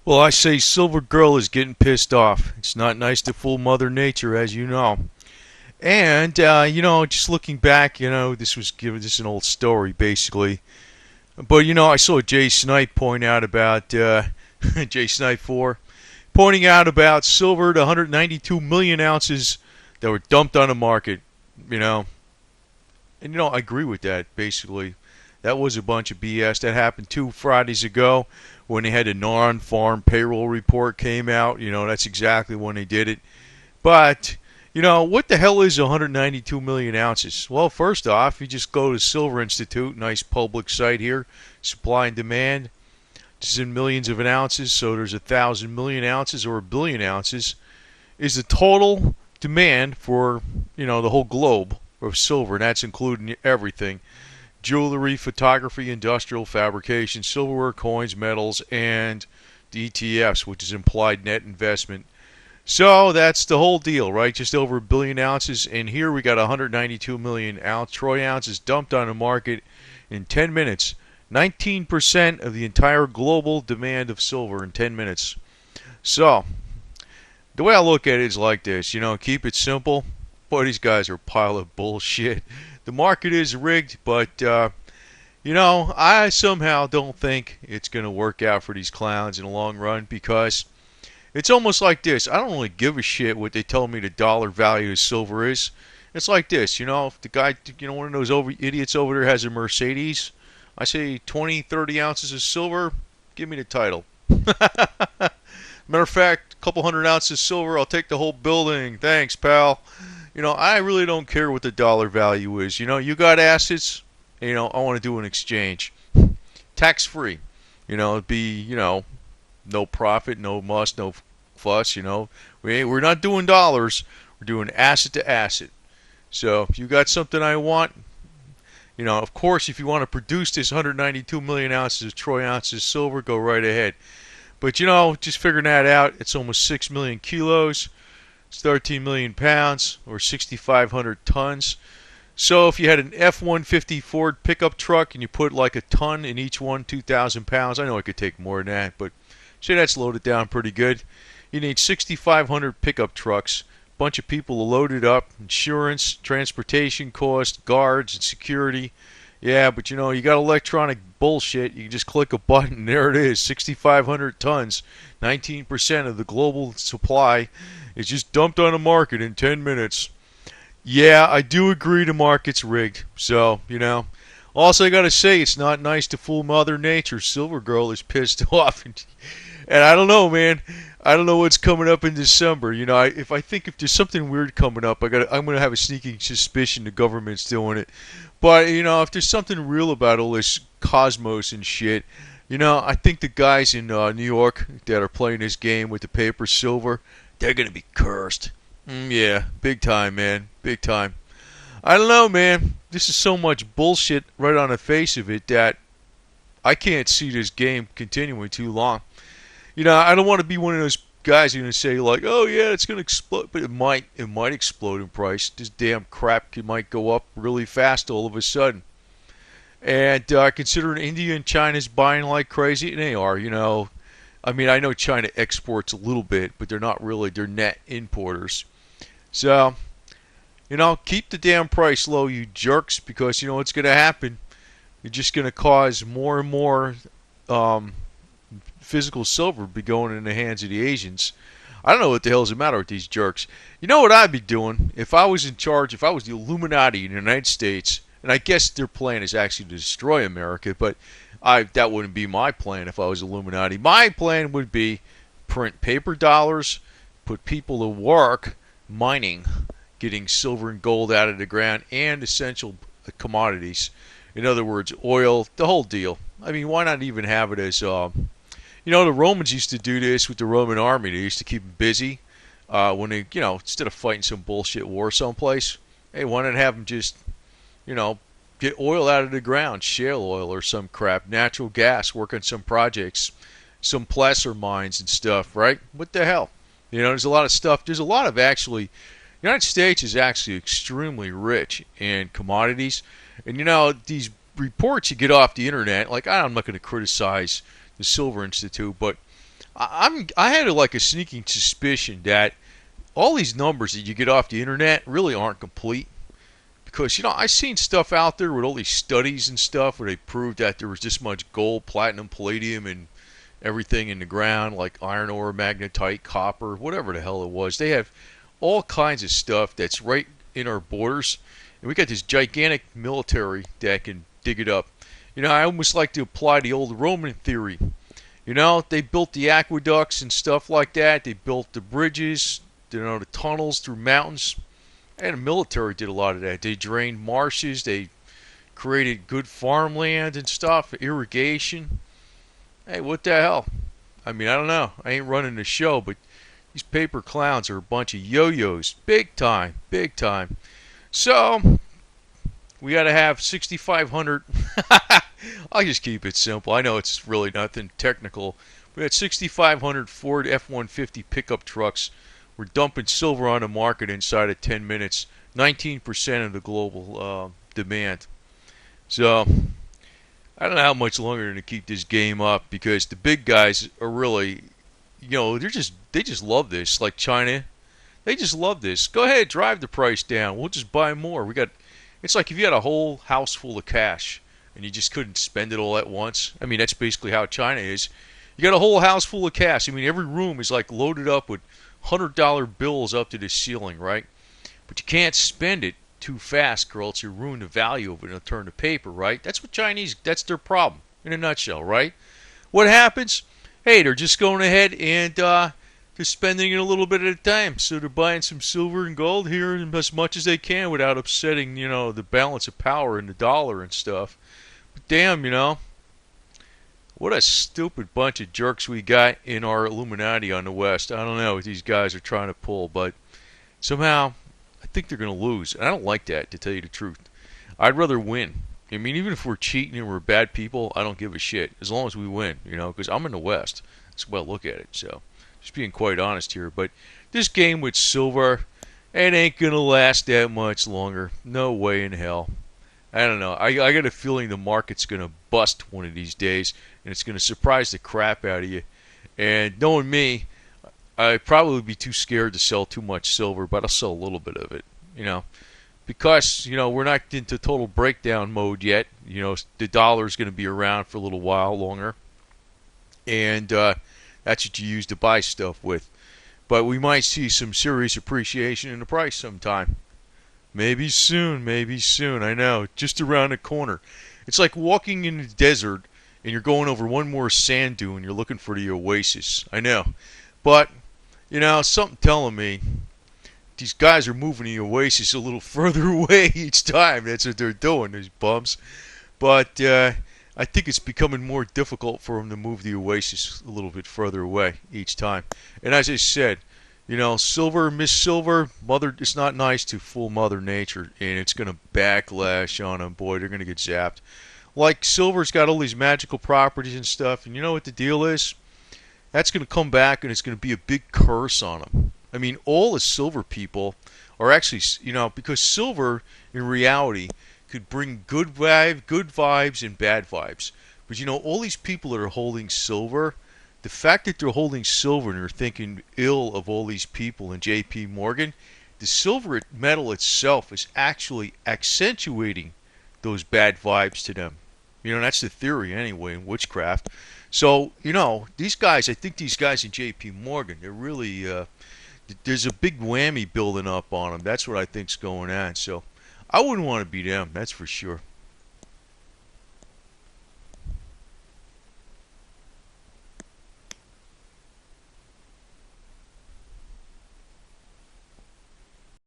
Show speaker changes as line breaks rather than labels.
Well, I say Silver Girl is getting pissed off. It's not nice to fool Mother Nature, as you know. And just looking back, this is an old story basically. But I saw Jay Snipe point out about Jay Snipe 4 pointing out about silver to 192 million ounces that were dumped on the market. You know, and I agree with that basically. That was a bunch of BS. That happened 2 Fridays ago when they had the non-farm payroll report came out. That's exactly when they did it. But, what the hell is 192 million ounces? Well, first off, you just go to Silver Institute, nice public site here, supply and demand. This is in millions of ounces, so there's 1,000 million ounces or 1 billion ounces is the total demand for, the whole globe of silver, and that's including everything. Jewelry, photography, industrial fabrication, silverware, coins, metals, and the ETFs, which is implied net investment. So that's the whole deal, right? Just over 1 billion ounces, and here we got 192 million troy ounces dumped on the market in 10 minutes. 19% of the entire global demand of silver in 10 minutes. So, the way I look at it is like this, keep it simple. Boy, these guys are a pile of bullshit. The market is rigged, but, I somehow don't think it's going to work out for these clowns in the long run because it's almost like this. I don't really give a shit what they tell me the dollar value of silver is. It's like this, if the guy, one of those idiots over there has a Mercedes, I say 20, 30 ounces of silver, give me the title. Matter of fact, a couple hundred ounces of silver, I'll take the whole building. Thanks, pal. I really don't care what the dollar value is. You got assets, I want to do an exchange. Tax free. It'd be, no profit, no muss, no fuss, We're not doing dollars. We're doing asset to asset. So if you got something I want, of course, if you want to produce this 192 million ounces of troy ounces of silver, go right ahead. But, just figuring that out, it's almost 6 million kilos. It's 13 million pounds, or 6,500 tons. So if you had an F-150 Ford pickup truck and you put like a ton in each one, 2,000 pounds, I know it could take more than that, but say that's loaded down pretty good. You need 6,500 pickup trucks, bunch of people to load it up, insurance, transportation costs, guards, and security. Yeah, but you got electronic bullshit. You can just click a button, and there it is, 6,500 tons. 19% of the global supply is just dumped on the market in 10 minutes. Yeah, I do agree the market's rigged. So, also I got to say, it's not nice to fool Mother Nature. Silver Girl is pissed off. And I don't know, man. I don't know what's coming up in December. If there's something weird coming up, I'm gonna have a sneaking suspicion the government's doing it. But if there's something real about all this cosmos and shit, I think the guys in New York that are playing this game with the paper silver, they're gonna be cursed. Yeah, big time, man, big time. I don't know, man. This is so much bullshit right on the face of it that I can't see this game continuing too long. I don't want to be one of those guys who are going to say like, oh yeah, it's going to explode, but it might explode in price. This damn crap might go up really fast all of a sudden. And considering India and China's buying like crazy, and they are, I know China exports a little bit, but they're not really, they're net importers. So, keep the damn price low, you jerks, because what's going to happen. You're just going to cause more and more physical silver be going in the hands of the Asians. I don't know what the hell's the matter with these jerks. You know what I'd be doing if I was in charge, if I was the Illuminati in the United States, and I guess their plan is actually to destroy America, but that wouldn't be my plan if I was Illuminati. My plan would be print paper dollars, put people to work mining, getting silver and gold out of the ground, and essential commodities. In other words, oil, the whole deal. Why not even have it as the Romans used to do this with the Roman army. They used to keep them busy when they, instead of fighting some bullshit war someplace, hey, why not have them just, get oil out of the ground, shale oil or some crap, natural gas, work on some projects, some placer mines and stuff, right? What the hell? There's a lot of stuff. There's a lot of actually, the United States is actually extremely rich in commodities. And, these reports you get off the internet, like, I'm not going to criticize the Silver Institute, but I had like a sneaking suspicion that all these numbers that you get off the internet really aren't complete. Because, I've seen stuff out there with all these studies and stuff where they proved that there was this much gold, platinum, palladium, and everything in the ground, like iron ore, magnetite, copper, whatever the hell it was. They have all kinds of stuff that's right in our borders. And we got this gigantic military that can dig it up. I almost like to apply the old Roman theory. They built the aqueducts and stuff like that. They built the bridges, the tunnels through mountains. And the military did a lot of that. They drained marshes. They created good farmland and stuff, irrigation. Hey, what the hell? I mean, I don't know. I ain't running the show, but these paper clowns are a bunch of yo-yos. Big time. Big time. So, we got to have 6,500. I'll just keep it simple. I know it's really nothing technical. We had 6,500 Ford F-150 pickup trucks. We're dumping silver on the market inside of 10 minutes. 19% of the global demand. So, I don't know how much longer they're going to keep this game up because the big guys are really, they just love this. Like China, they just love this. Go ahead, drive the price down. We'll just buy more. It's like if you had a whole house full of cash and you just couldn't spend it all at once. I mean, that's basically how China is. You got a whole house full of cash. I mean, every room is like loaded up with $100 bills up to the ceiling, right? But you can't spend it too fast, girl. It's you ruin the value of it and it'll turn to paper, right? That's that's their problem in a nutshell, right? What happens? Hey, they're just going ahead and they're spending it a little bit at a time. So they're buying some silver and gold here as much as they can without upsetting, the balance of power in the dollar and stuff. But damn, what a stupid bunch of jerks we got in our Illuminati on the West. I don't know what these guys are trying to pull, but somehow I think they're going to lose. And I don't like that, to tell you the truth. I'd rather win. I mean, even if we're cheating and we're bad people, I don't give a shit. As long as we win, because I'm in the West. That's the way I look at it. So, just being quite honest here. But this game with silver, it ain't going to last that much longer. No way in hell. I don't know. I got a feeling the market's going to bust one of these days, and it's going to surprise the crap out of you. And knowing me, I'd probably be too scared to sell too much silver, but I'll sell a little bit of it, because, we're not into total breakdown mode yet. The dollar's going to be around for a little while longer, and that's what you use to buy stuff with. But we might see some serious appreciation in the price sometime. Maybe soon, I know, just around the corner. It's like walking in the desert and you're going over one more sand dune, you're looking for the oasis. I know. But, something telling me these guys are moving the oasis a little further away each time. That's what they're doing, these bums. But I think it's becoming more difficult for them to move the oasis a little bit further away each time. And as I said, silver, Miss Silver, it's not nice to fool Mother Nature, and it's going to backlash on them. Boy, they're going to get zapped. Like, silver's got all these magical properties and stuff, and you know what the deal is? That's going to come back, and it's going to be a big curse on them. I mean, all the silver people are actually, because silver, in reality, could bring good vibes and bad vibes. But, all these people that are holding silver, the fact that they're holding silver and they're thinking ill of all these people in J.P. Morgan, the silver metal itself is actually accentuating those bad vibes to them. That's the theory anyway in witchcraft. So, these guys, I think these guys in J.P. Morgan, they're really, there's a big whammy building up on them. That's what I think's going on. So, I wouldn't want to be them, that's for sure.